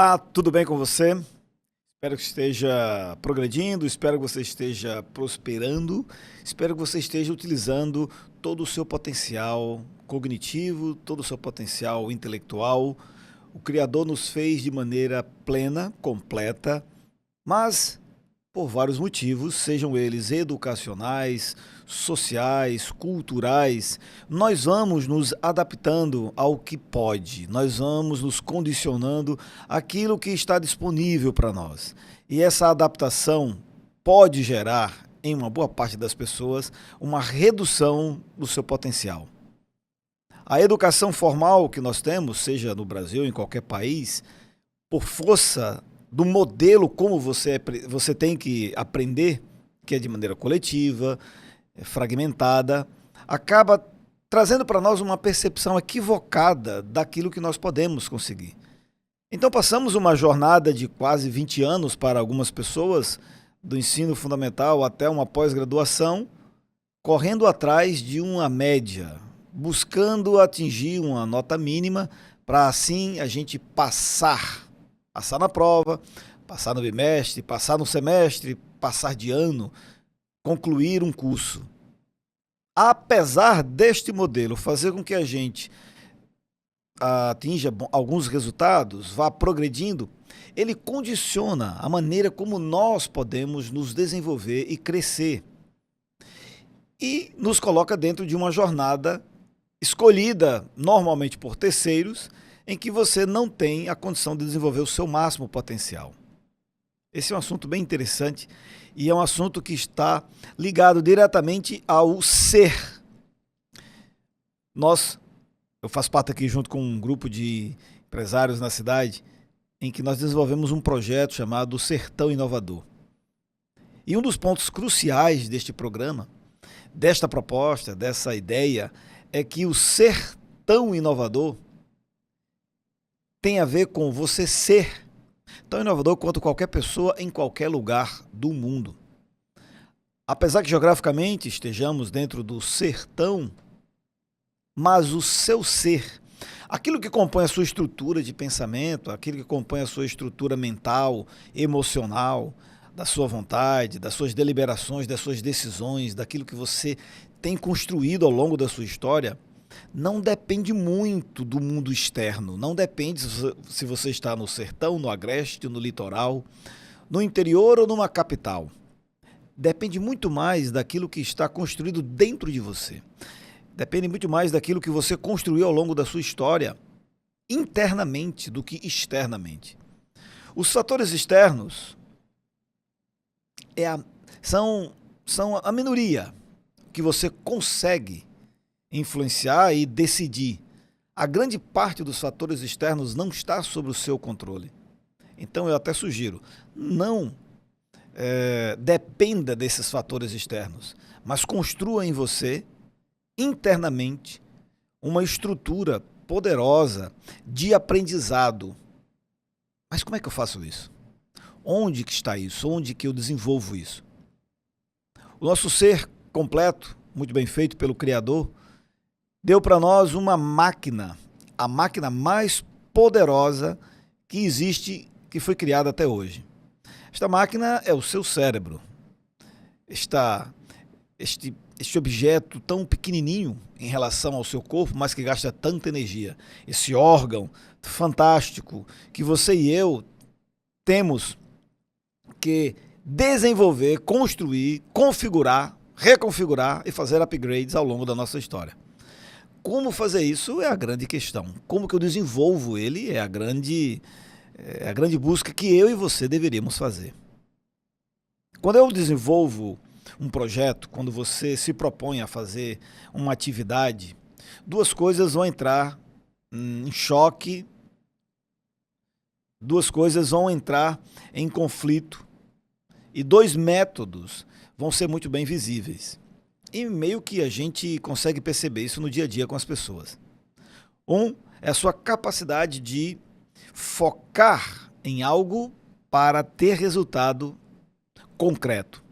Olá, tudo bem com você? Espero que esteja progredindo, espero que você esteja prosperando, espero que você esteja utilizando todo o seu potencial cognitivo, todo o seu potencial intelectual. O Criador nos fez de maneira plena, completa, mas por vários motivos, sejam eles educacionais, sociais, culturais, nós vamos nos adaptando ao que pode, nós vamos nos condicionando àquilo que está disponível para nós. E essa adaptação pode gerar, em uma boa parte das pessoas, uma redução do seu potencial. A educação formal que nós temos, seja no Brasil ou em qualquer país, por força do modelo como você tem que aprender, que é de maneira coletiva, fragmentada, acaba trazendo para nós uma percepção equivocada daquilo que nós podemos conseguir. Então passamos uma jornada de quase 20 anos para algumas pessoas, do ensino fundamental até uma pós-graduação, correndo atrás de uma média, buscando atingir uma nota mínima para assim a gente passar na prova, passar no bimestre, passar no semestre, passar de ano, concluir um curso. Apesar deste modelo fazer com que a gente atinja alguns resultados, vá progredindo, ele condiciona a maneira como nós podemos nos desenvolver e crescer. E nos coloca dentro de uma jornada escolhida normalmente por terceiros, em que você não tem a condição de desenvolver o seu máximo potencial. Esse é um assunto bem interessante e é um assunto que está ligado diretamente ao ser. Eu faço parte aqui junto com um grupo de empresários na cidade, em que nós desenvolvemos um projeto chamado Sertão Inovador. E um dos pontos cruciais deste programa, desta proposta, dessa ideia, é que o Sertão Inovador tem a ver com você ser tão inovador quanto qualquer pessoa em qualquer lugar do mundo. Apesar que geograficamente estejamos dentro do sertão, mas o seu ser, aquilo que compõe a sua estrutura de pensamento, aquilo que compõe a sua estrutura mental, emocional, da sua vontade, das suas deliberações, das suas decisões, daquilo que você tem construído ao longo da sua história, não depende muito do mundo externo, não depende se você está no sertão, no agreste, no litoral, no interior ou numa capital. Depende muito mais daquilo que está construído dentro de você. Depende muito mais daquilo que você construiu ao longo da sua história, internamente, do que externamente. Os fatores externos são a minoria que você consegue influenciar e decidir. A grande parte dos fatores externos não está sob o seu controle. Então eu até sugiro, não dependa desses fatores externos, mas construa em você, internamente, uma estrutura poderosa de aprendizado. Mas como é que eu faço isso? Onde que está isso? Onde que eu desenvolvo isso? O nosso ser completo, muito bem feito pelo Criador, deu para nós uma máquina, a máquina mais poderosa que existe, que foi criada até hoje. Esta máquina é o seu cérebro. Este objeto tão pequenininho em relação ao seu corpo, mas que gasta tanta energia. Esse órgão fantástico que você e eu temos que desenvolver, construir, configurar, reconfigurar e fazer upgrades ao longo da nossa história. Como fazer isso é a grande questão. Como que eu desenvolvo ele é a grande busca que eu e você deveríamos fazer. Quando eu desenvolvo um projeto, quando você se propõe a fazer uma atividade, duas coisas vão entrar em choque, duas coisas vão entrar em conflito e dois métodos vão ser muito bem visíveis. E meio que a gente consegue perceber isso no dia a dia com as pessoas. Um é a sua capacidade de focar em algo para ter resultado concreto.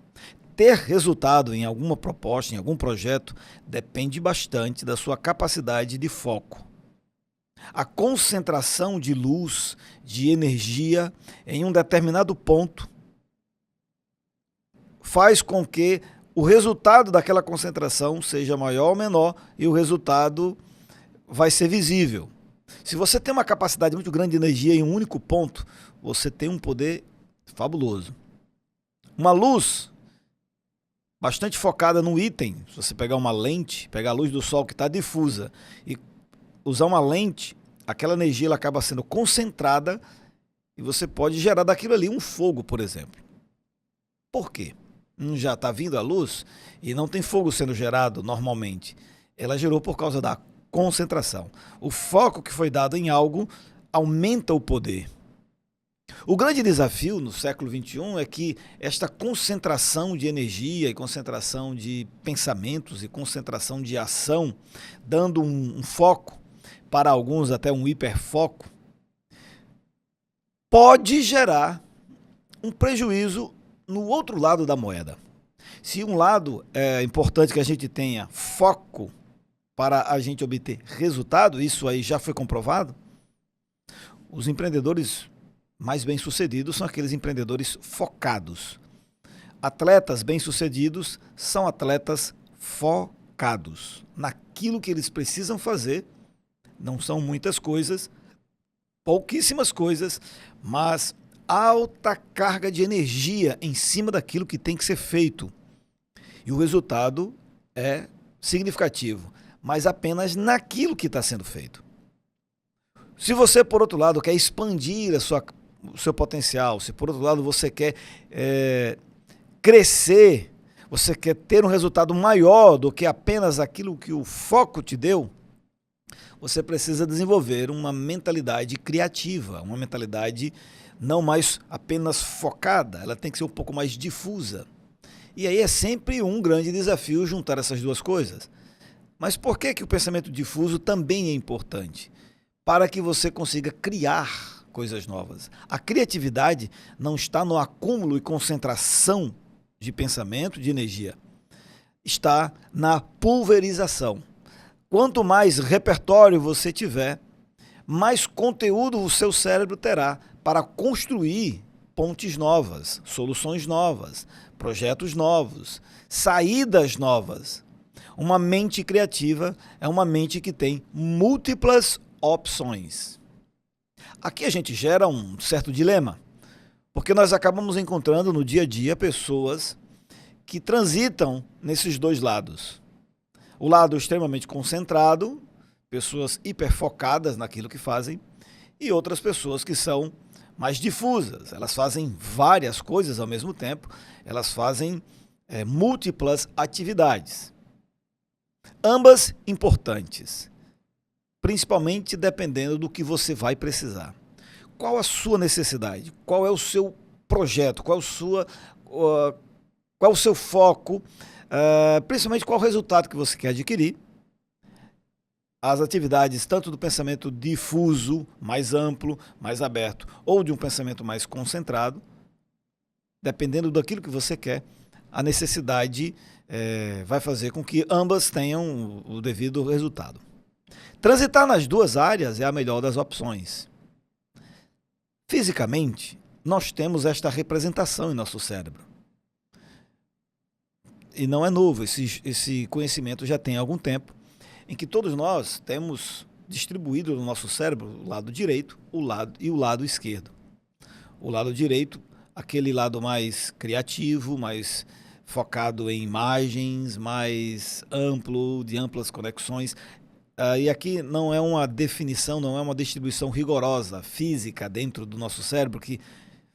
Ter resultado em alguma proposta, em algum projeto, depende bastante da sua capacidade de foco. A concentração de luz, de energia em um determinado ponto faz com que o resultado daquela concentração seja maior ou menor e o resultado vai ser visível. Se você tem uma capacidade muito grande de energia em um único ponto, você tem um poder fabuloso. Uma luz bastante focada num item, se você pegar uma lente, pegar a luz do sol que está difusa e usar uma lente, aquela energia ela acaba sendo concentrada e você pode gerar daquilo ali um fogo, por exemplo. Por quê? Já está vindo a luz e não tem fogo sendo gerado normalmente. Ela gerou por causa da concentração. O foco que foi dado em algo aumenta o poder. O grande desafio no século XXI é que esta concentração de energia e concentração de pensamentos e concentração de ação, dando um foco, para alguns até um hiperfoco, pode gerar um prejuízo no outro lado da moeda. Se um lado é importante que a gente tenha foco para a gente obter resultado, isso aí já foi comprovado, os empreendedores mais bem-sucedidos são aqueles empreendedores focados. Atletas bem-sucedidos são atletas focados naquilo que eles precisam fazer. Não são muitas coisas, pouquíssimas coisas, mas alta carga de energia em cima daquilo que tem que ser feito. E o resultado é significativo, mas apenas naquilo que está sendo feito. Se você, por outro lado, quer expandir o seu potencial, se por outro lado você quer crescer, você quer ter um resultado maior do que apenas aquilo que o foco te deu, você precisa desenvolver uma mentalidade criativa, uma mentalidade não mais apenas focada, ela tem que ser um pouco mais difusa. E aí é sempre um grande desafio juntar essas duas coisas. Mas por que o pensamento difuso também é importante? Para que você consiga criar coisas novas. A criatividade não está no acúmulo e concentração de pensamento, de energia. Está na pulverização. Quanto mais repertório você tiver, mais conteúdo o seu cérebro terá para construir pontes novas, soluções novas, projetos novos, saídas novas. Uma mente criativa é uma mente que tem múltiplas opções. Aqui a gente gera um certo dilema, porque nós acabamos encontrando no dia a dia pessoas que transitam nesses dois lados. O lado extremamente concentrado, pessoas hiperfocadas naquilo que fazem, e outras pessoas que são mais difusas. Elas fazem várias coisas ao mesmo tempo, elas fazem múltiplas atividades. Ambas importantes, principalmente dependendo do que você vai precisar. Qual a sua necessidade? Qual é o seu projeto? Qual é o seu foco? Principalmente qual o resultado que você quer adquirir? As atividades tanto do pensamento difuso, mais amplo, mais aberto, ou de um pensamento mais concentrado, dependendo daquilo que você quer, a necessidade vai fazer com que ambas tenham o devido resultado. Transitar nas duas áreas é a melhor das opções. Fisicamente, nós temos esta representação em nosso cérebro. E não é novo, esse conhecimento já tem algum tempo, em que todos nós temos distribuído no nosso cérebro o lado direito o lado esquerdo. O lado direito, aquele lado mais criativo, mais focado em imagens, mais amplo, de amplas conexões. E aqui não é uma definição, não é uma distribuição rigorosa, física, dentro do nosso cérebro, que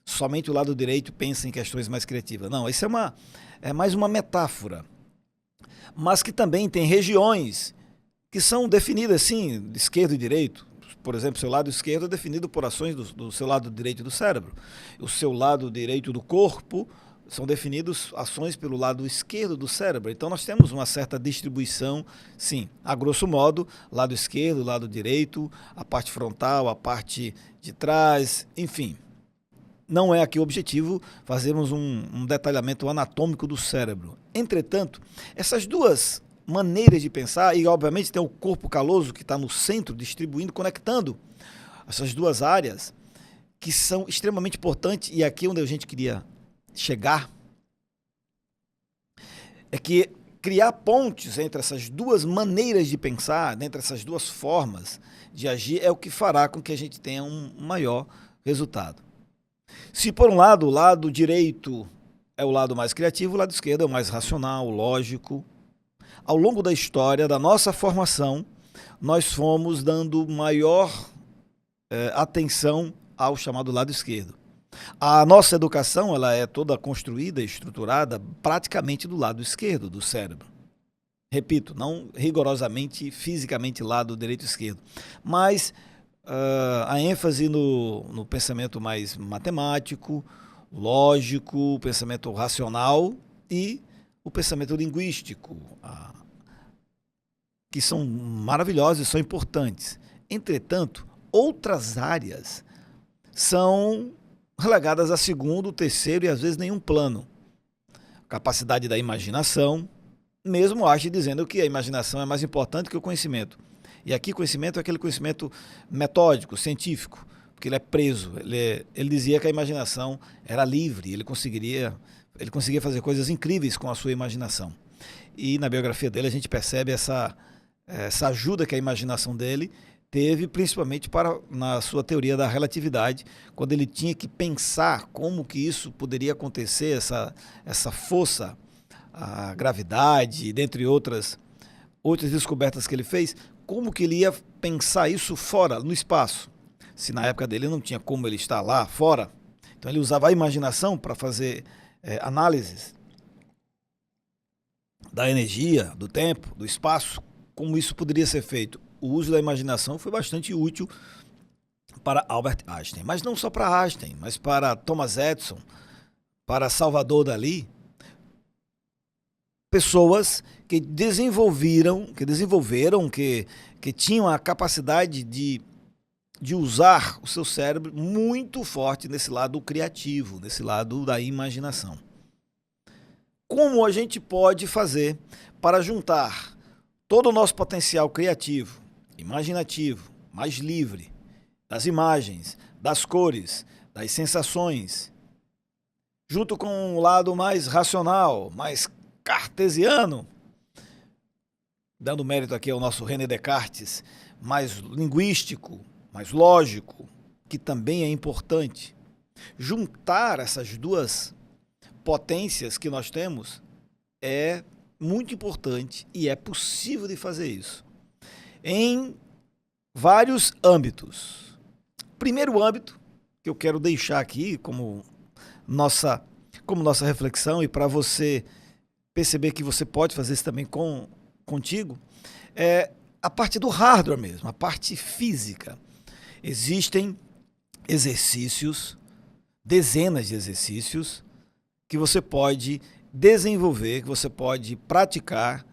somente o lado direito pensa em questões mais criativas. Não, isso é mais uma metáfora. Mas que também tem regiões que são definidas, sim, de esquerdo e direito. Por exemplo, seu lado esquerdo é definido por ações do seu lado direito do cérebro. O seu lado direito do corpo são definidos ações pelo lado esquerdo do cérebro. Então nós temos uma certa distribuição, sim, a grosso modo, lado esquerdo, lado direito, a parte frontal, a parte de trás, enfim. Não é aqui o objetivo fazermos um detalhamento anatômico do cérebro. Entretanto, essas duas maneiras de pensar, e obviamente tem o corpo caloso que está no centro, distribuindo, conectando essas duas áreas, que são extremamente importantes, e aqui onde a gente queria chegar, é que criar pontes entre essas duas maneiras de pensar, entre essas duas formas de agir, é o que fará com que a gente tenha um maior resultado. Se por um lado, o lado direito é o lado mais criativo, o lado esquerdo é o mais racional, lógico. Ao longo da história, da nossa formação, nós fomos dando maior atenção ao chamado lado esquerdo. A nossa educação, ela é toda construída, estruturada praticamente do lado esquerdo do cérebro. Repito, não rigorosamente, fisicamente lado direito e esquerdo, mas a ênfase no pensamento mais matemático, lógico, o pensamento racional e o pensamento linguístico, que são maravilhosos e são importantes. Entretanto, outras áreas são relegadas a segundo, terceiro e às vezes nenhum plano. Capacidade da imaginação, mesmo Einstein dizendo que a imaginação é mais importante que o conhecimento. E aqui conhecimento é aquele conhecimento metódico, científico, porque ele é preso. Ele dizia que a imaginação era livre, ele conseguia fazer coisas incríveis com a sua imaginação. E na biografia dele a gente percebe essa ajuda que a imaginação dele teve, principalmente na sua teoria da relatividade, quando ele tinha que pensar como que isso poderia acontecer, essa força, a gravidade, dentre outras descobertas que ele fez, como que ele ia pensar isso fora, no espaço. Se na época dele não tinha como ele estar lá fora, então ele usava a imaginação para fazer análises da energia, do tempo, do espaço, como isso poderia ser feito. O uso da imaginação foi bastante útil para Albert Einstein, mas não só para Einstein, mas para Thomas Edison, para Salvador Dalí, pessoas que desenvolveram, que tinham a capacidade de usar o seu cérebro muito forte nesse lado criativo, nesse lado da imaginação. Como a gente pode fazer para juntar todo o nosso potencial criativo, imaginativo, mais livre, das imagens, das cores, das sensações, junto com o lado mais racional, mais cartesiano, dando mérito aqui ao nosso René Descartes, mais linguístico, mais lógico, que também é importante. Juntar essas duas potências que nós temos é muito importante e é possível de fazer isso em vários âmbitos. Primeiro âmbito que eu quero deixar aqui como nossa reflexão e para você perceber que você pode fazer isso também contigo, é a parte do hardware mesmo, a parte física. Existem exercícios, dezenas de exercícios que você pode desenvolver, que você pode praticar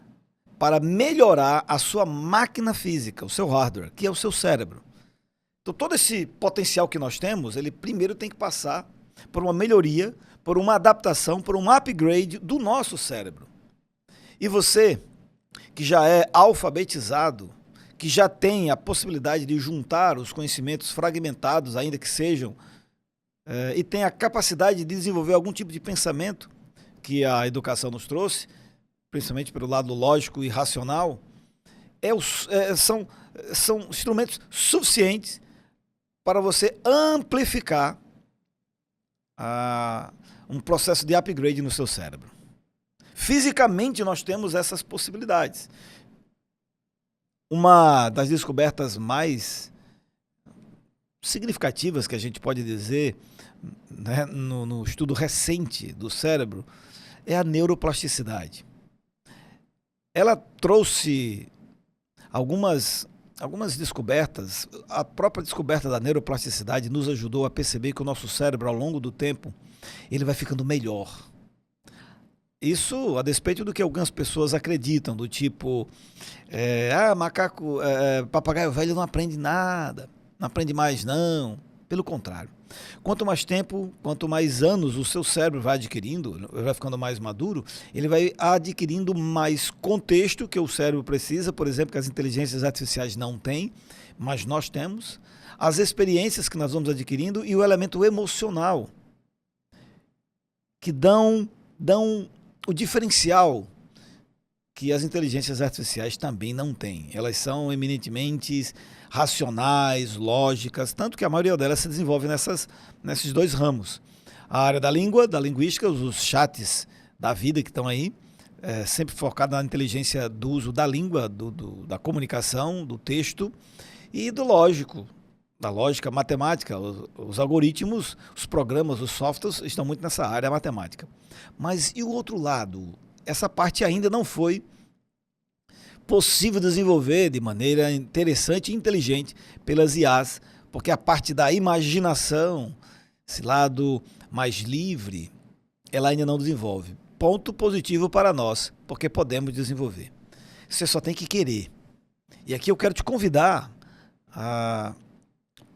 para melhorar a sua máquina física, o seu hardware, que é o seu cérebro. Então todo esse potencial que nós temos, ele primeiro tem que passar por uma melhoria, por uma adaptação, por um upgrade do nosso cérebro. E você, que já é alfabetizado, que já tem a possibilidade de juntar os conhecimentos fragmentados, ainda que sejam, e tem a capacidade de desenvolver algum tipo de pensamento que a educação nos trouxe, principalmente pelo lado lógico e racional, são instrumentos suficientes para você amplificar um processo de upgrade no seu cérebro. Fisicamente, nós temos essas possibilidades. Uma das descobertas mais significativas que a gente pode dizer, né, no estudo recente do cérebro é a neuroplasticidade. Ela trouxe algumas descobertas. A própria descoberta da neuroplasticidade nos ajudou a perceber que o nosso cérebro, ao longo do tempo, ele vai ficando melhor. Isso a despeito do que algumas pessoas acreditam, do tipo, papagaio velho não aprende nada, não aprende mais não. Pelo contrário. Quanto mais tempo, quanto mais anos o seu cérebro vai adquirindo, vai ficando mais maduro, ele vai adquirindo mais contexto que o cérebro precisa, por exemplo, que as inteligências artificiais não têm, mas nós temos, as experiências que nós vamos adquirindo e o elemento emocional, que dão o diferencial que as inteligências artificiais também não têm. Elas são eminentemente racionais, lógicas, tanto que a maioria delas se desenvolve nesses dois ramos. A área da língua, da linguística, os chats da vida que estão aí, sempre focado na inteligência do uso da língua, da comunicação, do texto e do lógico, da lógica matemática. Os algoritmos, os programas, os softwares estão muito nessa área matemática. Mas e o outro lado? Essa parte ainda não foi possível desenvolver de maneira interessante e inteligente pelas IAs, porque a parte da imaginação, esse lado mais livre, ela ainda não desenvolve. Ponto positivo para nós, porque podemos desenvolver. Você só tem que querer. E aqui eu quero te convidar a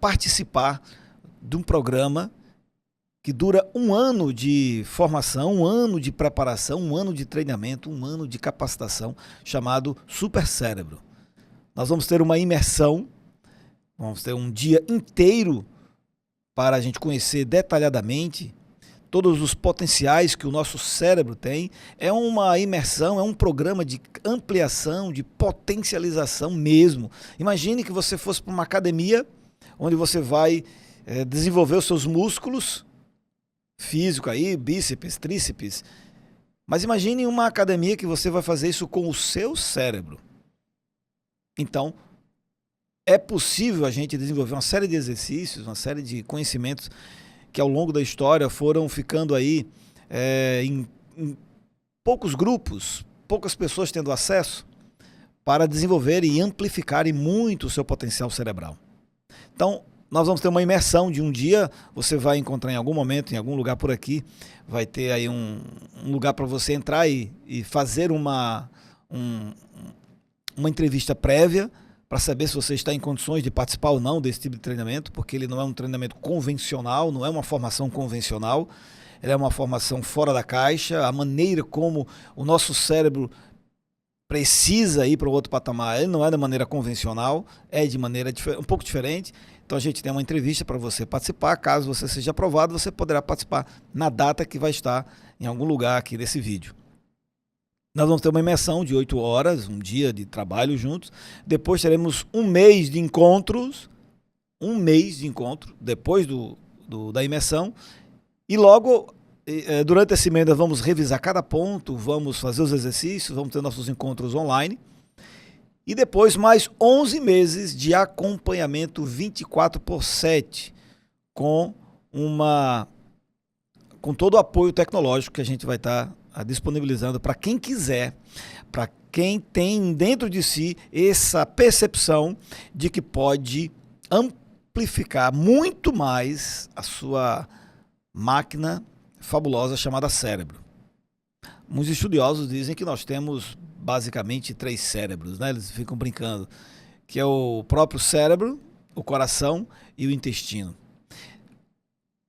participar de um programa que dura 1 ano de formação, 1 ano de preparação, 1 ano de treinamento, 1 ano de capacitação, chamado Super Cérebro. Nós vamos ter uma imersão, vamos ter um dia inteiro para a gente conhecer detalhadamente todos os potenciais que o nosso cérebro tem. É uma imersão, é um programa de ampliação, de potencialização mesmo. Imagine que você fosse para uma academia onde você vai desenvolver os seus músculos físico aí, bíceps, tríceps. Mas imagine uma academia que você vai fazer isso com o seu cérebro. Então, é possível a gente desenvolver uma série de exercícios, uma série de conhecimentos que ao longo da história foram ficando aí em poucos grupos, poucas pessoas tendo acesso para desenvolver e amplificarem muito o seu potencial cerebral. Então, nós vamos ter uma imersão de um dia, você vai encontrar em algum momento, em algum lugar por aqui, vai ter aí um lugar para você entrar e fazer uma entrevista prévia para saber se você está em condições de participar ou não desse tipo de treinamento, porque ele não é um treinamento convencional, não é uma formação convencional, ele é uma formação fora da caixa. A maneira como o nosso cérebro precisa ir para o outro patamar, ele não é da maneira convencional, é de maneira um pouco diferente. Então a gente tem uma entrevista para você participar. Caso você seja aprovado, você poderá participar na data que vai estar em algum lugar aqui desse vídeo. Nós vamos ter uma imersão de 8 horas, um dia de trabalho juntos. Depois teremos 1 mês de encontros, 1 mês de encontro depois da imersão. E logo, durante esse mês, nós vamos revisar cada ponto, vamos fazer os exercícios, vamos ter nossos encontros online. E depois mais 11 meses de acompanhamento 24/7 com todo o apoio tecnológico que a gente vai estar disponibilizando para quem quiser, para quem tem dentro de si essa percepção de que pode amplificar muito mais a sua máquina fabulosa chamada cérebro. Muitos estudiosos dizem que nós temos basicamente 3 cérebros, né? Eles ficam brincando, que é o próprio cérebro, o coração e o intestino.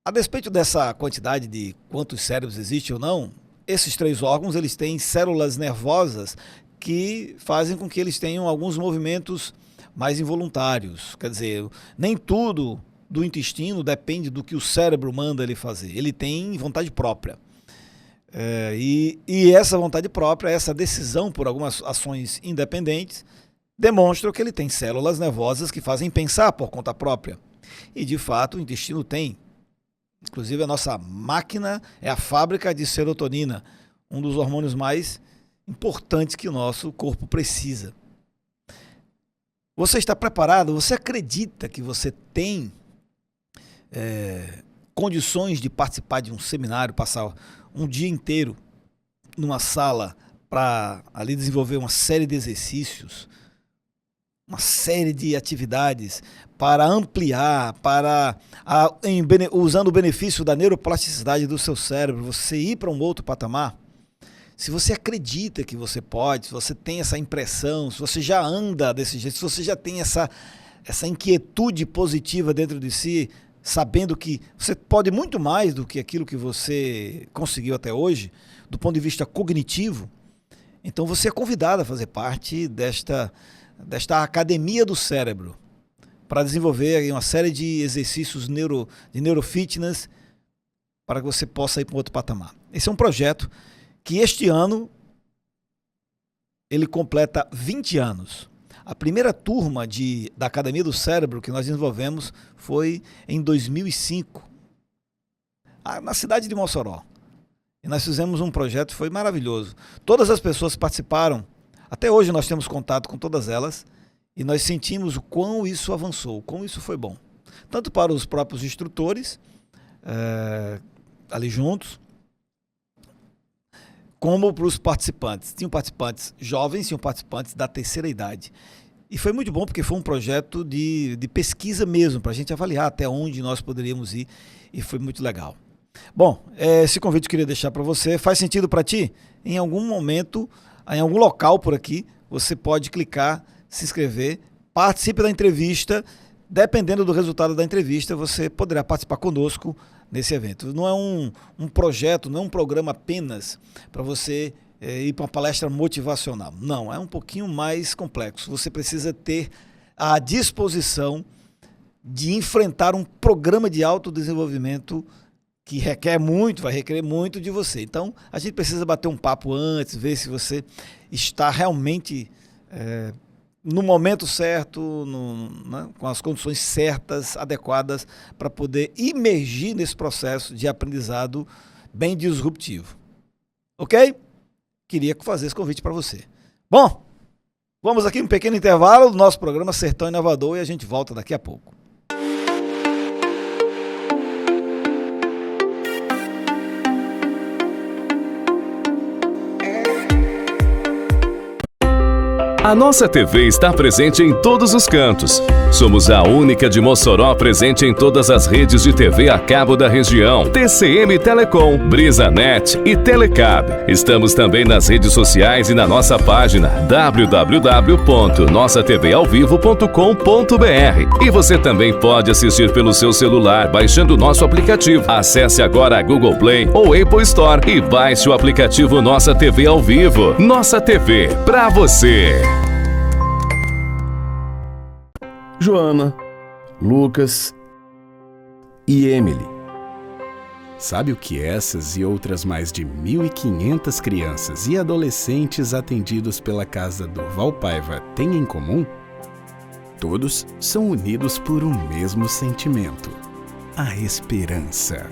A despeito dessa quantidade de quantos cérebros existem ou não, esses 3 órgãos, eles têm células nervosas que fazem com que eles tenham alguns movimentos mais involuntários. Quer dizer, nem tudo do intestino depende do que o cérebro manda ele fazer. Ele tem vontade própria. E essa vontade própria, essa decisão por algumas ações independentes, demonstram que ele tem células nervosas que fazem pensar por conta própria. E, de fato, o intestino tem. Inclusive, a nossa máquina é a fábrica de serotonina, um dos hormônios mais importantes que o nosso corpo precisa. Você está preparado? Você acredita que você tem condições de participar de um seminário, passar um dia inteiro numa sala para ali desenvolver uma série de exercícios, uma série de atividades para ampliar, usando o benefício da neuroplasticidade do seu cérebro, você ir para um outro patamar? Se você acredita que você pode, se você tem essa impressão, se você já anda desse jeito, se você já tem essa inquietude positiva dentro de si, sabendo que você pode muito mais do que aquilo que você conseguiu até hoje, do ponto de vista cognitivo, então você é convidado a fazer parte desta academia do cérebro, para desenvolver aí uma série de exercícios de neurofitness, para que você possa ir para um outro patamar. Esse é um projeto que este ano ele completa 20 anos. A primeira turma da Academia do Cérebro que nós desenvolvemos foi em 2005, na cidade de Mossoró. E nós fizemos um projeto, foi maravilhoso. Todas as pessoas participaram, até hoje nós temos contato com todas elas, e nós sentimos o quão isso avançou, o quão isso foi bom. Tanto para os próprios instrutores, ali juntos, como para os participantes. Tinham participantes jovens, tinham participantes da terceira idade. E foi muito bom porque foi um projeto de pesquisa mesmo, para a gente avaliar até onde nós poderíamos ir, e foi muito legal. Bom, esse convite eu queria deixar para você. Faz sentido para ti? Em algum momento, em algum local por aqui, você pode clicar, se inscrever, participe da entrevista. Dependendo do resultado da entrevista, você poderá participar conosco nesse evento. Não é um projeto, não é um programa apenas para você ir para uma palestra motivacional. Não, é um pouquinho mais complexo. Você precisa ter a disposição de enfrentar um programa de autodesenvolvimento que vai requerer muito de você. Então, a gente precisa bater um papo antes, ver se você está realmente no momento certo, né, com as condições certas, adequadas, para poder imergir nesse processo de aprendizado bem disruptivo. Ok? Queria fazer esse convite para você. Bom, vamos aqui um pequeno intervalo do nosso programa Sertão Inovador e a gente volta daqui a pouco. A nossa TV está presente em todos os cantos. Somos a única de Mossoró presente em todas as redes de TV a cabo da região. TCM Telecom, BrisaNet e Telecab. Estamos também nas redes sociais e na nossa página www.nossaTVAovivo.com.br. E você também pode assistir pelo seu celular baixando o nosso aplicativo. Acesse agora a Google Play ou Apple Store e baixe o aplicativo Nossa TV ao Vivo. Nossa TV, pra você. Joana, Lucas e Emily. Sabe o que essas e outras mais de 1.500 crianças e adolescentes atendidos pela Casa Durval Paiva têm em comum? Todos são unidos por um mesmo sentimento: a esperança.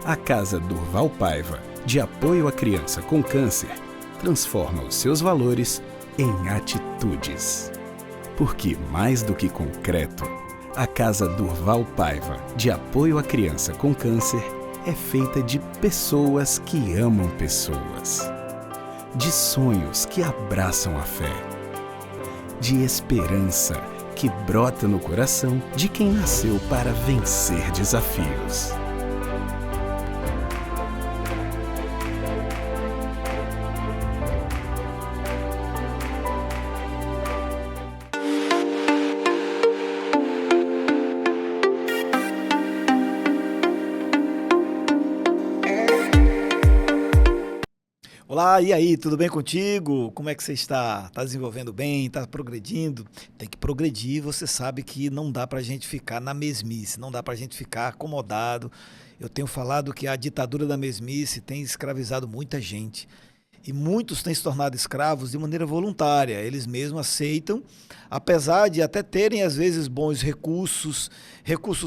A Casa Durval Paiva, de apoio à criança com câncer, transforma os seus valores em atitudes. Porque, mais do que concreto, a Casa Durval Paiva, de apoio à criança com câncer, é feita de pessoas que amam pessoas, de sonhos que abraçam a fé, de esperança que brota no coração de quem nasceu para vencer desafios. Olá, e aí, tudo bem contigo? Como é que você está? Está desenvolvendo bem? Está progredindo? Tem que progredir, você sabe que não dá para a gente ficar na mesmice, não dá para a gente ficar acomodado. Eu tenho falado que a ditadura da mesmice tem escravizado muita gente. E muitos têm se tornado escravos de maneira voluntária, eles mesmos aceitam, apesar de até terem às vezes bons recursos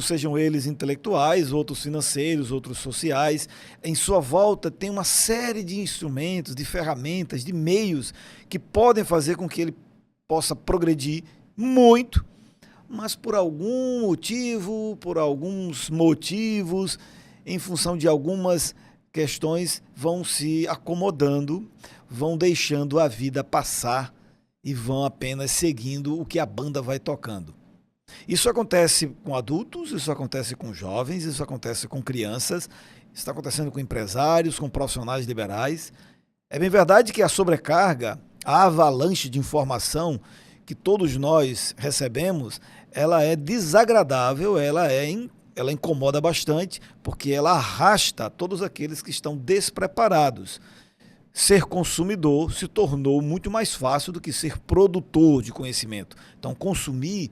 sejam eles intelectuais, outros financeiros, outros sociais, em sua volta tem uma série de instrumentos, de ferramentas, de meios que podem fazer com que ele possa progredir muito, mas por algum motivo, por alguns motivos, em função de algumas questões, vão se acomodando, vão deixando a vida passar e vão apenas seguindo o que a banda vai tocando. Isso acontece com adultos, isso acontece com jovens, isso acontece com crianças, isso está acontecendo com empresários, com profissionais liberais. É bem verdade que a sobrecarga, a avalanche de informação que todos nós recebemos, ela é desagradável, ela incomoda bastante, porque ela arrasta todos aqueles que estão despreparados. Ser consumidor se tornou muito mais fácil do que ser produtor de conhecimento. Então, consumir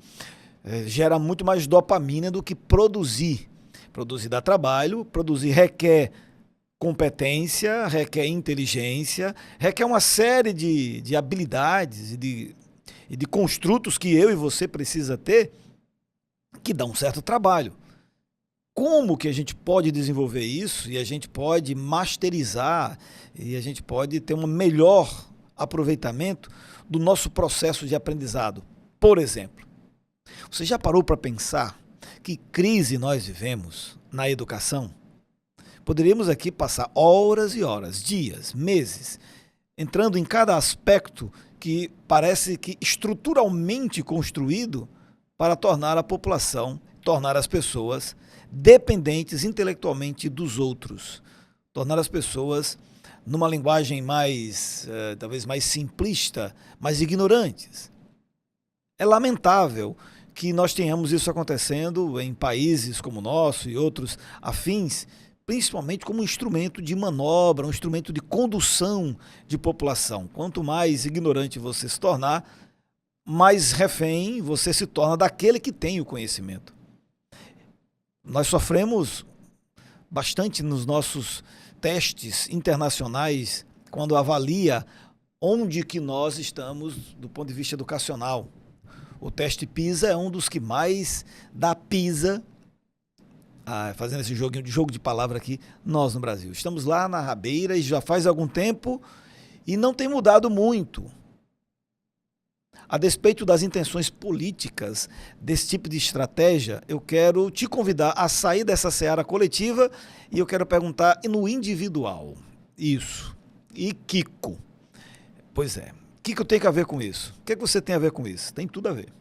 gera muito mais dopamina do que produzir. Produzir dá trabalho, produzir requer competência, requer inteligência, requer uma série de habilidades e de construtos que eu e você precisa ter, que dá um certo trabalho. Como que a gente pode desenvolver isso e a gente pode masterizar e a gente pode ter um melhor aproveitamento do nosso processo de aprendizado? Por exemplo, você já parou para pensar que crise nós vivemos na educação? Poderíamos aqui passar horas e horas, dias, meses, entrando em cada aspecto que parece que estruturalmente construído para tornar a população, tornar as pessoas dependentes intelectualmente dos outros, tornar as pessoas numa linguagem talvez mais simplista, mais ignorantes. É lamentável que nós tenhamos isso acontecendo em países como o nosso e outros afins, principalmente como um instrumento de manobra, um instrumento de condução de população. Quanto mais ignorante você se tornar, mais refém você se torna daquele que tem o conhecimento. Nós sofremos bastante nos nossos testes internacionais quando avalia onde que nós estamos do ponto de vista educacional. O teste PISA é um dos que mais dá PISA, fazendo esse jogo de palavra aqui, nós no Brasil. Estamos lá na rabeira e já faz algum tempo e não tem mudado muito. A despeito das intenções políticas desse tipo de estratégia, eu quero te convidar a sair dessa seara coletiva e eu quero perguntar no individual. Isso. E Kiko? Pois é. Kiko tem a ver com isso. O que você tem a ver com isso? Tem tudo a ver.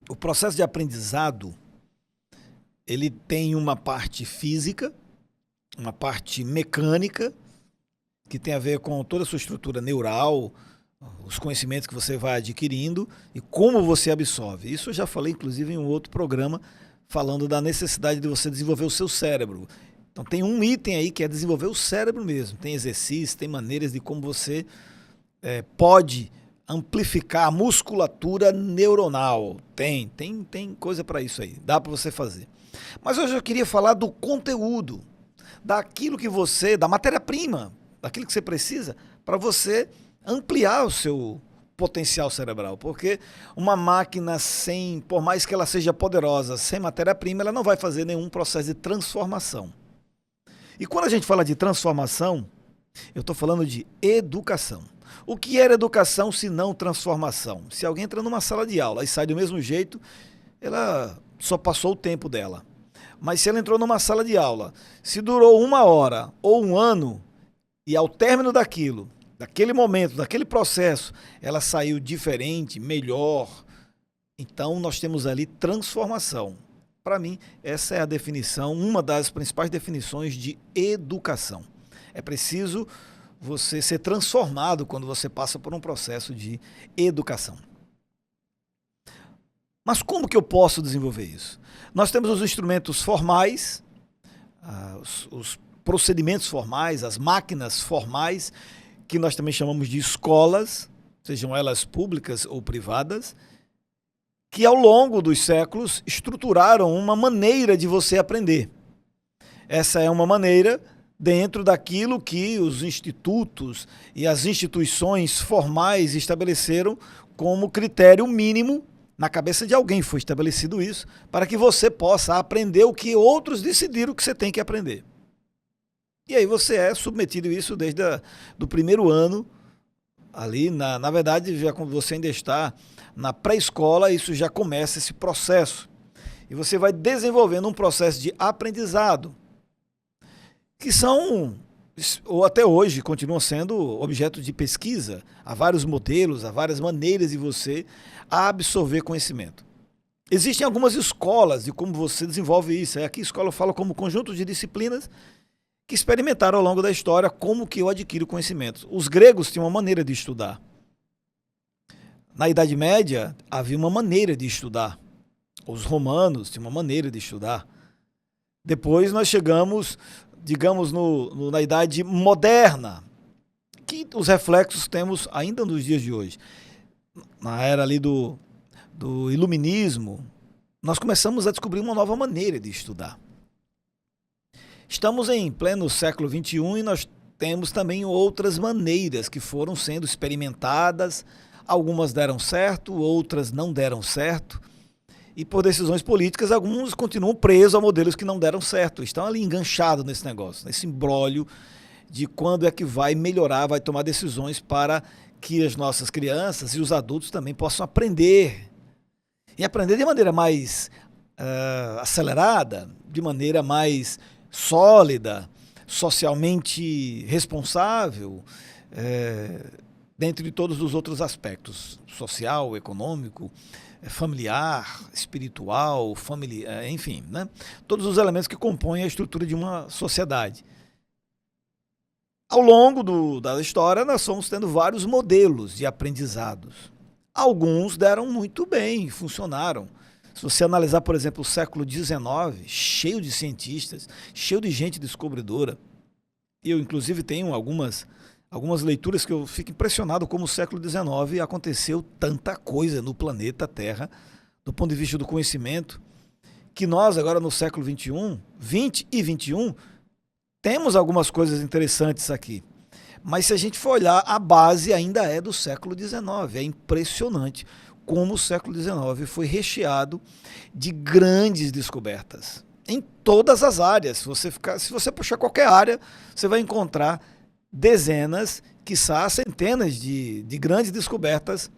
O processo de aprendizado, ele tem uma parte física, uma parte mecânica, que tem a ver com toda a sua estrutura neural, os conhecimentos que você vai adquirindo e como você absorve. Isso eu já falei, inclusive, em um outro programa, falando da necessidade de você desenvolver o seu cérebro. Então tem um item aí que é desenvolver o cérebro mesmo. Tem exercícios, tem maneiras de como você pode amplificar a musculatura neuronal. Tem coisa para isso aí, dá para você fazer. Mas hoje eu queria falar do conteúdo, daquilo que da matéria-prima, daquilo que você precisa para você ampliar o seu potencial cerebral, porque uma máquina por mais que ela seja poderosa, sem matéria-prima, ela não vai fazer nenhum processo de transformação. E quando a gente fala de transformação, eu estou falando de educação. O que era educação se não transformação? Se alguém entra numa sala de aula e sai do mesmo jeito, ela só passou o tempo dela. Mas se ela entrou numa sala de aula, se durou 1 hora ou 1 ano, e ao término daquele momento, daquele processo, ela saiu diferente, melhor, então nós temos ali transformação. Para mim, essa é a definição, uma das principais definições de educação. É preciso você ser transformado quando você passa por um processo de educação. Mas como que eu posso desenvolver isso? Nós temos os instrumentos formais, os procedimentos formais, as máquinas formais, que nós também chamamos de escolas, sejam elas públicas ou privadas, que ao longo dos séculos estruturaram uma maneira de você aprender. Essa é uma maneira dentro daquilo que os institutos e as instituições formais estabeleceram como critério mínimo. Na cabeça de alguém foi estabelecido isso, para que você possa aprender o que outros decidiram que você tem que aprender. E aí você é submetido a isso desde do primeiro ano, ali, na verdade, já quando você ainda está na pré-escola, isso já começa esse processo. E você vai desenvolvendo um processo de aprendizado, que são, ou até hoje, continuam sendo objeto de pesquisa. Há vários modelos, há várias maneiras de você absorver conhecimento. Existem algumas escolas de como você desenvolve isso. Aqui a escola fala como conjunto de disciplinas que experimentaram ao longo da história como que eu adquiro conhecimento. Os gregos tinham uma maneira de estudar. Na Idade Média, havia uma maneira de estudar. Os romanos tinham uma maneira de estudar. Depois nós chegamos, digamos, na Idade Moderna, que os reflexos temos ainda nos dias de hoje. Na era ali do Iluminismo, nós começamos a descobrir uma nova maneira de estudar. Estamos em pleno século XXI e nós temos também outras maneiras que foram sendo experimentadas. Algumas deram certo, outras não deram certo. E por decisões políticas, alguns continuam presos a modelos que não deram certo. Estão ali enganchados nesse negócio, nesse imbróglio de quando é que vai melhorar, vai tomar decisões para que as nossas crianças e os adultos também possam aprender. E aprender de maneira mais acelerada, de maneira mais sólida, socialmente responsável, dentro de todos os outros aspectos, social, econômico, familiar, espiritual, enfim, né? Todos os elementos que compõem a estrutura de uma sociedade. Ao longo da história, nós fomos tendo vários modelos de aprendizados. Alguns deram muito bem, funcionaram. Se você analisar, por exemplo, o século XIX, cheio de cientistas, cheio de gente descobridora, eu, inclusive, tenho algumas leituras que eu fico impressionado como o século XIX aconteceu tanta coisa no planeta Terra, do ponto de vista do conhecimento, que nós, agora no século XXI, 20 e 21, temos algumas coisas interessantes aqui. Mas se a gente for olhar, a base ainda é do século XIX. É impressionante como o século XIX foi recheado de grandes descobertas em todas as áreas. Se você puxar qualquer área, você vai encontrar dezenas, quiçá centenas de grandes descobertas,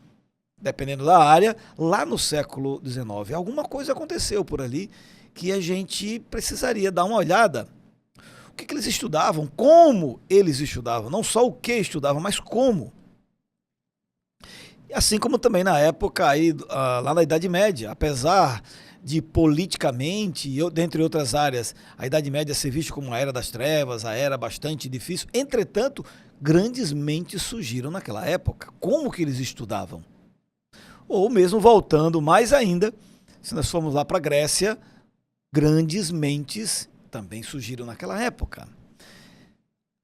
dependendo da área, lá no século XIX. Alguma coisa aconteceu por ali que a gente precisaria dar uma olhada. O que eles estudavam, como eles estudavam, não só o que estudavam, mas como. Assim como também na época, lá na Idade Média, apesar de politicamente, dentre outras áreas, a Idade Média ser vista como a Era das Trevas, a era bastante difícil, entretanto, grandes mentes surgiram naquela época. Como que eles estudavam? Ou mesmo voltando mais ainda, se nós formos lá para a Grécia, grandes mentes também surgiram naquela época.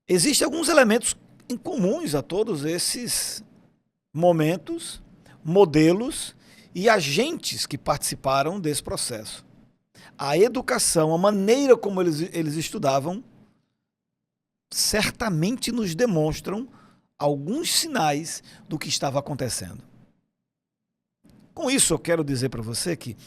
Existem alguns elementos incomuns a todos esses momentos, modelos e agentes que participaram desse processo. A educação, a maneira como eles estudavam, certamente nos demonstram alguns sinais do que estava acontecendo. Com isso, eu quero dizer para você que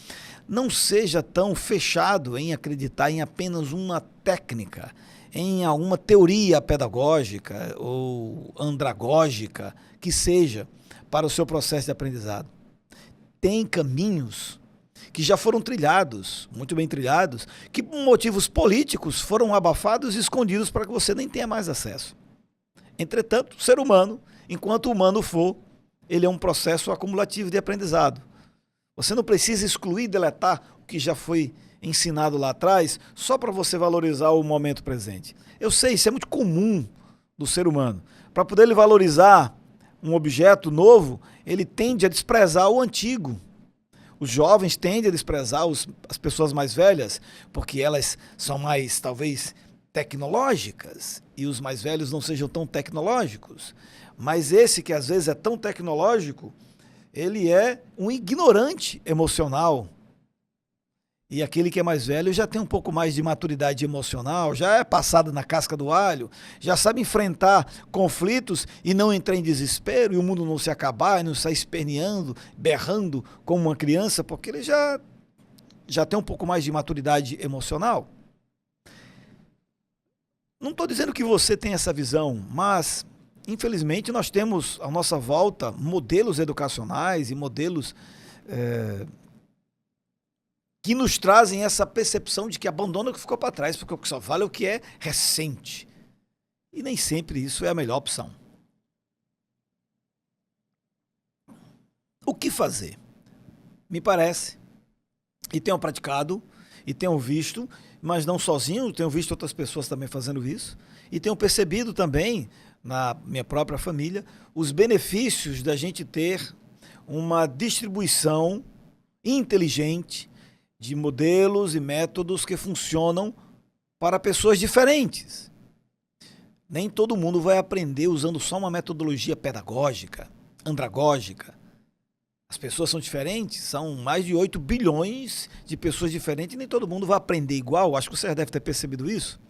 não seja tão fechado em acreditar em apenas uma técnica, em alguma teoria pedagógica ou andragógica que seja para o seu processo de aprendizado. Tem caminhos que já foram trilhados, muito bem trilhados, que por motivos políticos foram abafados e escondidos para que você nem tenha mais acesso. Entretanto, o ser humano, enquanto humano for, ele é um processo acumulativo de aprendizado. Você não precisa excluir e deletar o que já foi ensinado lá atrás só para você valorizar o momento presente. Eu sei, isso é muito comum do ser humano. Para poder ele valorizar um objeto novo, ele tende a desprezar o antigo. Os jovens tendem a desprezar as pessoas mais velhas, porque elas são mais, talvez, tecnológicas, e os mais velhos não sejam tão tecnológicos. Mas esse que às vezes é tão tecnológico, ele é um ignorante emocional. E aquele que é mais velho já tem um pouco mais de maturidade emocional, já é passado na casca do alho, já sabe enfrentar conflitos e não entrar em desespero, e o mundo não se acabar, e não sair esperneando, berrando como uma criança, porque ele já tem um pouco mais de maturidade emocional. Não estou dizendo que você tem essa visão, mas infelizmente nós temos à nossa volta modelos educacionais e modelos que nos trazem essa percepção de que abandona o que ficou para trás, porque o que só vale é o que é recente. E nem sempre isso é a melhor opção. O que fazer? Me parece, e tenho praticado, e tenho visto, mas não sozinho, tenho visto outras pessoas também fazendo isso, e tenho percebido também, na minha própria família, os benefícios da gente ter uma distribuição inteligente de modelos e métodos que funcionam para pessoas diferentes. Nem todo mundo vai aprender usando só uma metodologia pedagógica, andragógica. As pessoas são diferentes, são mais de 8 bilhões de pessoas diferentes e nem todo mundo vai aprender igual. Acho que você já deve ter percebido isso.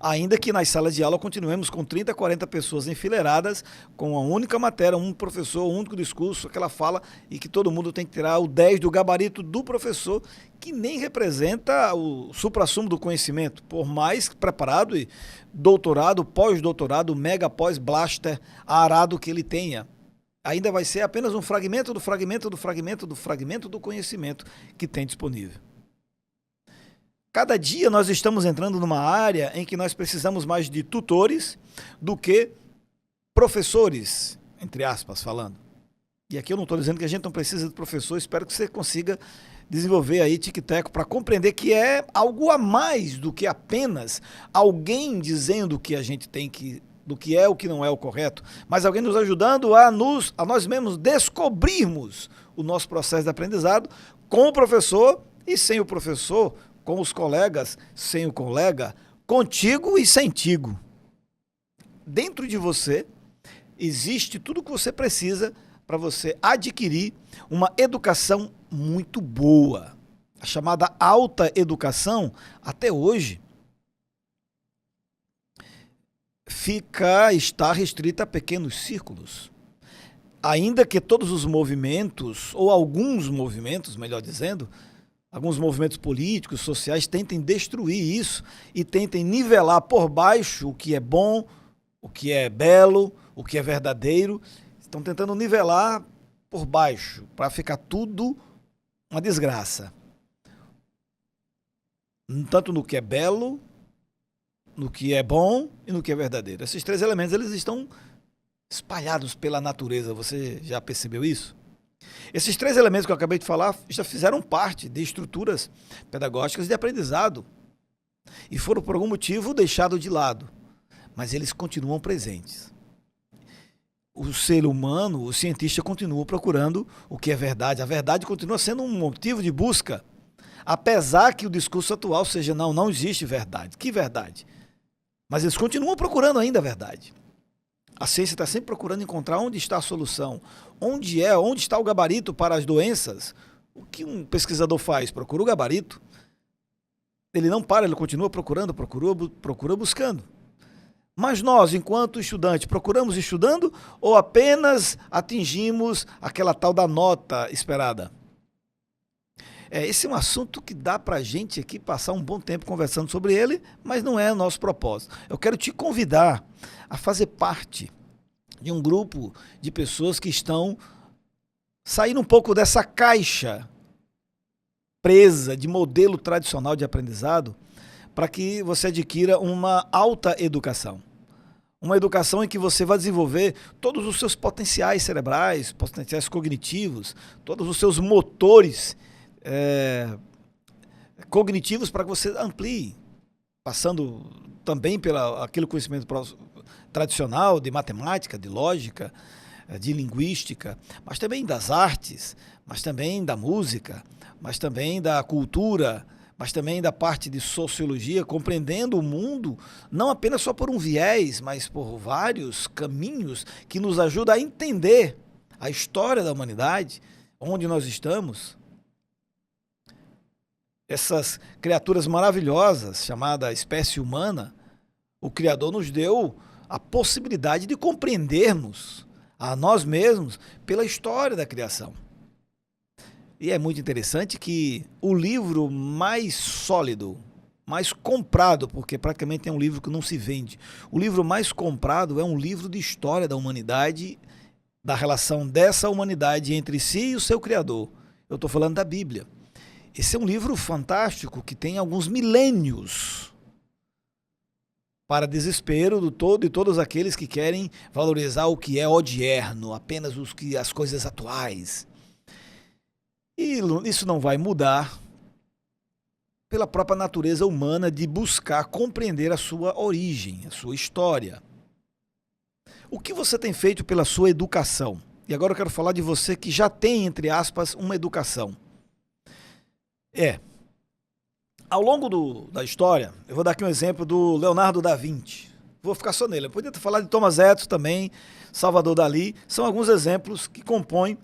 Ainda que nas salas de aula continuemos com 30, 40 pessoas enfileiradas, com uma única matéria, um professor, um único discurso, aquela fala, e que todo mundo tem que tirar o 10 do gabarito do professor, que nem representa o suprassumo do conhecimento, por mais preparado e doutorado, pós-doutorado, mega pós-blaster, arado que ele tenha. Ainda vai ser apenas um fragmento do fragmento do fragmento do fragmento do conhecimento que tem disponível. Cada dia nós estamos entrando numa área em que nós precisamos mais de tutores do que professores, entre aspas, falando. E aqui eu não estou dizendo que a gente não precisa de professor, espero que você consiga desenvolver aí tic-teco para compreender que é algo a mais do que apenas alguém dizendo que a gente tem que, do que é o que não é o correto, mas alguém nos ajudando a nós mesmos descobrirmos o nosso processo de aprendizado com o professor e sem o professor, com os colegas, sem o colega, contigo e sentigo. Dentro de você existe tudo o que você precisa para você adquirir uma educação muito boa. A chamada alta educação, até hoje, está restrita a pequenos círculos. Ainda que todos os movimentos, ou alguns movimentos, melhor dizendo, alguns movimentos políticos, sociais, tentem destruir isso e tentem nivelar por baixo o que é bom, o que é belo, o que é verdadeiro. Estão tentando nivelar por baixo para ficar tudo uma desgraça. Tanto no que é belo, no que é bom e no que é verdadeiro. Esses três elementos eles estão espalhados pela natureza. Você já percebeu isso? Esses três elementos que eu acabei de falar já fizeram parte de estruturas pedagógicas de aprendizado e foram, por algum motivo, deixados de lado, mas eles continuam presentes. O ser humano, o cientista, continua procurando o que é verdade. A verdade continua sendo um motivo de busca, apesar que o discurso atual seja não existe verdade. Que verdade? Mas eles continuam procurando ainda a verdade. A ciência está sempre procurando encontrar onde está a solução, onde está o gabarito para as doenças. O que um pesquisador faz? Procura o gabarito. Ele não para, ele continua procurando, procura buscando. Mas nós, enquanto estudante, procuramos estudando ou apenas atingimos aquela tal da nota esperada? Esse é um assunto que dá para a gente aqui passar um bom tempo conversando sobre ele, mas não é o nosso propósito. Eu quero te convidar a fazer parte de um grupo de pessoas que estão saindo um pouco dessa caixa presa de modelo tradicional de aprendizado para que você adquira uma alta educação. Uma educação em que você vai desenvolver todos os seus potenciais cerebrais, potenciais cognitivos, todos os seus motores cognitivos para que você amplie, passando também pelo aquele conhecimento tradicional de matemática, de lógica, de linguística, mas também das artes, mas também da música, mas também da cultura, mas também da parte de sociologia, compreendendo o mundo não apenas só por um viés, mas por vários caminhos que nos ajudam a entender a história da humanidade, onde nós estamos. Essas criaturas maravilhosas, chamada espécie humana, o Criador nos deu a possibilidade de compreendermos a nós mesmos pela história da criação. E é muito interessante que o livro mais sólido, mais comprado, porque praticamente é um livro que não se vende, o livro mais comprado é um livro de história da humanidade, da relação dessa humanidade entre si e o seu Criador. Eu estou falando da Bíblia. Esse é um livro fantástico que tem alguns milênios para desespero do todo e todos aqueles que querem valorizar o que é odierno, apenas as coisas atuais. E isso não vai mudar pela própria natureza humana de buscar compreender a sua origem, a sua história. O que você tem feito pela sua educação? E agora eu quero falar de você que já tem, entre aspas, uma educação. Ao longo da história, eu vou dar aqui um exemplo do Leonardo da Vinci. Vou ficar só nele. Eu podia ter falado de Thomas Edison também, Salvador Dalí. São alguns exemplos que compõem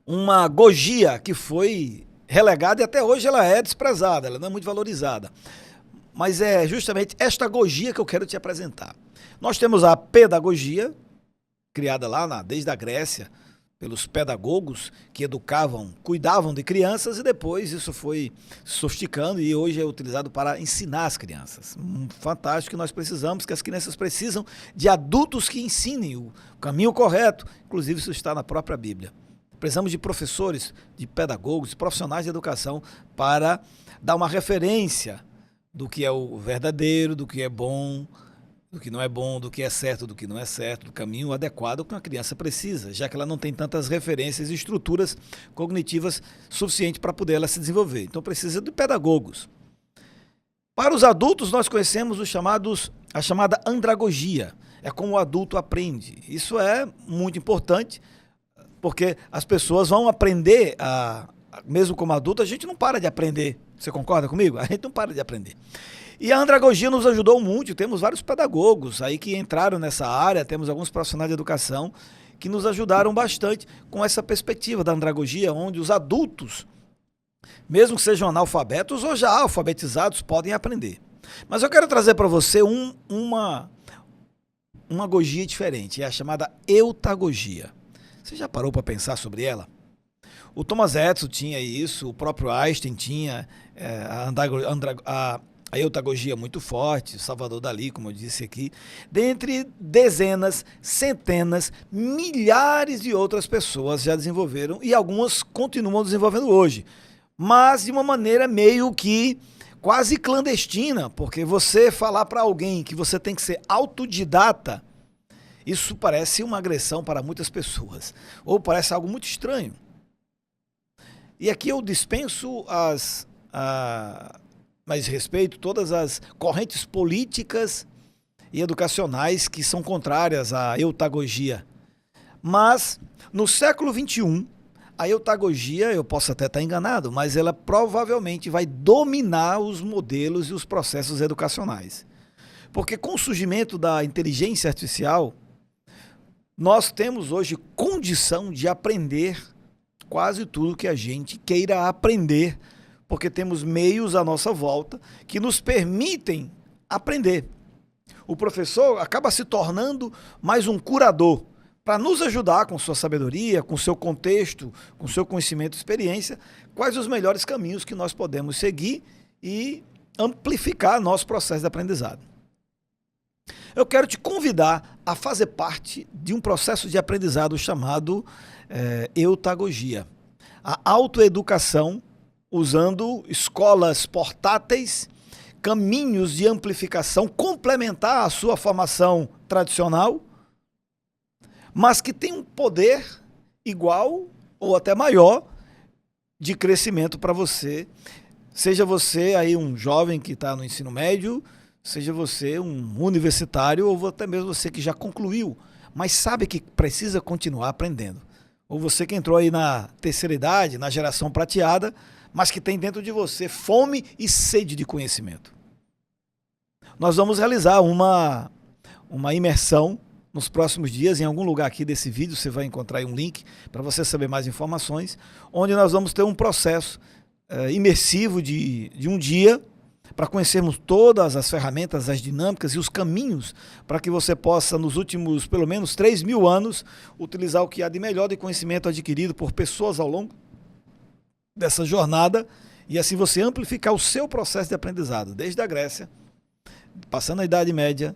uma gogia que foi relegada e até hoje ela é desprezada, ela não é muito valorizada. Mas é justamente esta gogia que eu quero te apresentar. Nós temos a pedagogia, criada lá desde a Grécia, pelos pedagogos que educavam, cuidavam de crianças, e depois isso foi sofisticando e hoje é utilizado para ensinar as crianças. Fantástico, que nós precisamos, que as crianças precisam de adultos que ensinem o caminho correto, inclusive isso está na própria Bíblia. Precisamos de professores, de pedagogos, de profissionais de educação para dar uma referência do que é o verdadeiro, do que é bom, do que não é bom, do que é certo, do que não é certo, do caminho adequado que uma criança precisa, já que ela não tem tantas referências e estruturas cognitivas suficientes para poder ela se desenvolver. Então precisa de pedagogos. Para os adultos, nós conhecemos a chamada andragogia. É como o adulto aprende. Isso é muito importante, porque as pessoas vão aprender, mesmo como adulto, a gente não para de aprender. Você concorda comigo? A gente não para de aprender. E a andragogia nos ajudou muito, temos vários pedagogos aí que entraram nessa área, temos alguns profissionais de educação que nos ajudaram bastante com essa perspectiva da andragogia, onde os adultos, mesmo que sejam analfabetos ou já alfabetizados, podem aprender. Mas eu quero trazer para você uma gogia diferente, é a chamada eutagogia. Você já parou para pensar sobre ela? O Thomas Edison tinha isso, o próprio Einstein tinha a eutagogia muito forte, Salvador Dalí, como eu disse aqui, dentre dezenas, centenas, milhares de outras pessoas já desenvolveram e algumas continuam desenvolvendo hoje, mas de uma maneira meio que quase clandestina, porque você falar para alguém que você tem que ser autodidata, isso parece uma agressão para muitas pessoas, ou parece algo muito estranho. E aqui eu dispenso mas respeito todas as correntes políticas e educacionais que são contrárias à eutagogia. Mas, no século XXI, a eutagogia, eu posso até estar enganado, mas ela provavelmente vai dominar os modelos e os processos educacionais. Porque com o surgimento da inteligência artificial, nós temos hoje condição de aprender quase tudo que a gente queira aprender, porque temos meios à nossa volta que nos permitem aprender. O professor acaba se tornando mais um curador para nos ajudar com sua sabedoria, com seu contexto, com seu conhecimento e experiência, quais os melhores caminhos que nós podemos seguir e amplificar nosso processo de aprendizado. Eu quero te convidar a fazer parte de um processo de aprendizado chamado eutagogia. A autoeducação usando escolas portáteis, caminhos de amplificação, complementar a sua formação tradicional, mas que tem um poder igual ou até maior de crescimento para você. Seja você aí um jovem que está no ensino médio, seja você um universitário ou até mesmo você que já concluiu, mas sabe que precisa continuar aprendendo. Ou você que entrou aí na terceira idade, na geração prateada, mas que tem dentro de você fome e sede de conhecimento. Nós vamos realizar uma imersão nos próximos dias, em algum lugar aqui desse vídeo você vai encontrar aí um link para você saber mais informações, onde nós vamos ter um processo imersivo de um dia, para conhecermos todas as ferramentas, as dinâmicas e os caminhos para que você possa, nos últimos pelo menos 3.000 anos, utilizar o que há de melhor de conhecimento adquirido por pessoas ao longo dessa jornada e assim você amplificar o seu processo de aprendizado, desde a Grécia, passando a Idade Média,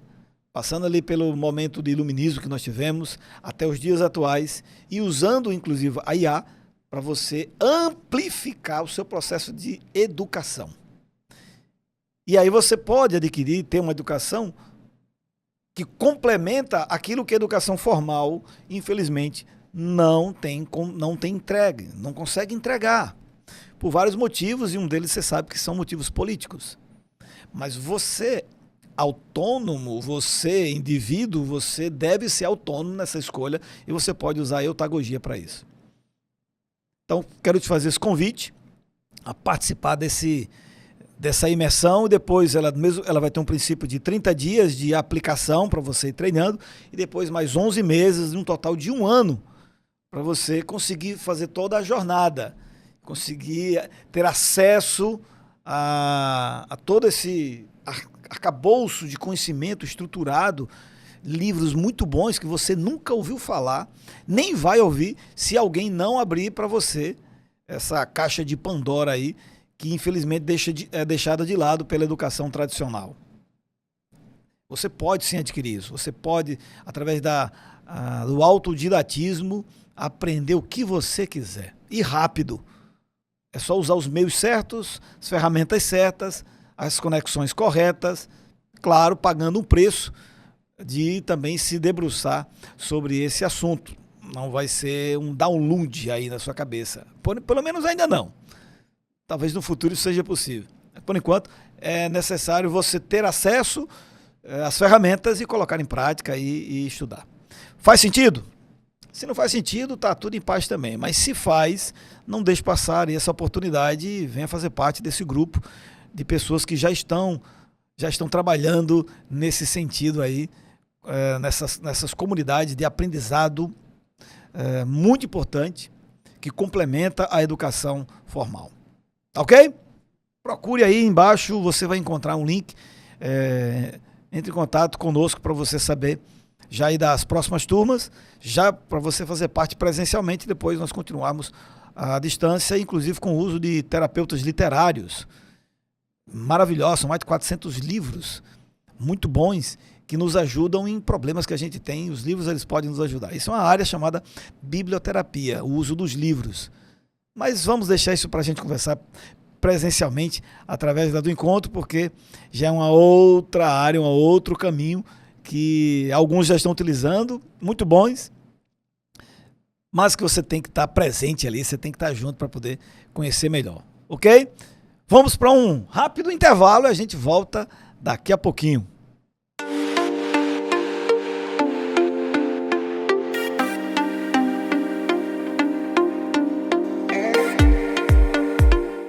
passando ali pelo momento de iluminismo que nós tivemos, até os dias atuais e usando inclusive a IA para você amplificar o seu processo de educação. E aí você pode adquirir, ter uma educação que complementa aquilo que a educação formal, infelizmente, não tem entregue, não consegue entregar. Por vários motivos, e um deles você sabe que são motivos políticos. Mas você, autônomo, você, indivíduo, você deve ser autônomo nessa escolha e você pode usar a eutagogia para isso. Então, quero te fazer esse convite a participar dessa imersão e depois ela vai ter um princípio de 30 dias de aplicação para você ir treinando e depois mais 11 meses, um total de 1 ano, para você conseguir fazer toda a jornada, conseguir ter acesso a todo esse arcabouço de conhecimento estruturado, livros muito bons que você nunca ouviu falar, nem vai ouvir se alguém não abrir para você essa caixa de Pandora aí, que infelizmente é deixada de lado pela educação tradicional. Você pode sim adquirir isso, você pode, através do autodidatismo, aprender o que você quiser, e rápido. É só usar os meios certos, as ferramentas certas, as conexões corretas, claro, pagando um preço de também se debruçar sobre esse assunto. Não vai ser um download aí na sua cabeça. Pelo menos ainda não. Talvez no futuro isso seja possível. Por enquanto, é necessário você ter acesso às ferramentas e colocar em prática e estudar. Faz sentido? Se não faz sentido, tá tudo em paz também. Mas se faz, não deixe passar essa oportunidade e venha fazer parte desse grupo de pessoas que já estão trabalhando nesse sentido aí, nessas comunidades de aprendizado muito importante, que complementa a educação formal. Ok? Procure aí embaixo, você vai encontrar um link. Entre em contato conosco para você saber já aí das próximas turmas, já para você fazer parte presencialmente, depois nós continuarmos à distância, inclusive com o uso de terapeutas literários. Maravilhosos, são mais de 400 livros muito bons que nos ajudam em problemas que a gente tem. Os livros eles podem nos ajudar. Isso é uma área chamada biblioterapia, o uso dos livros. Mas vamos deixar isso para a gente conversar presencialmente através do encontro, porque já é uma outra área, um outro caminho que alguns já estão utilizando, muito bons, mas que você tem que estar presente ali, você tem que estar junto para poder conhecer melhor. Ok? Vamos para um rápido intervalo e a gente volta daqui a pouquinho.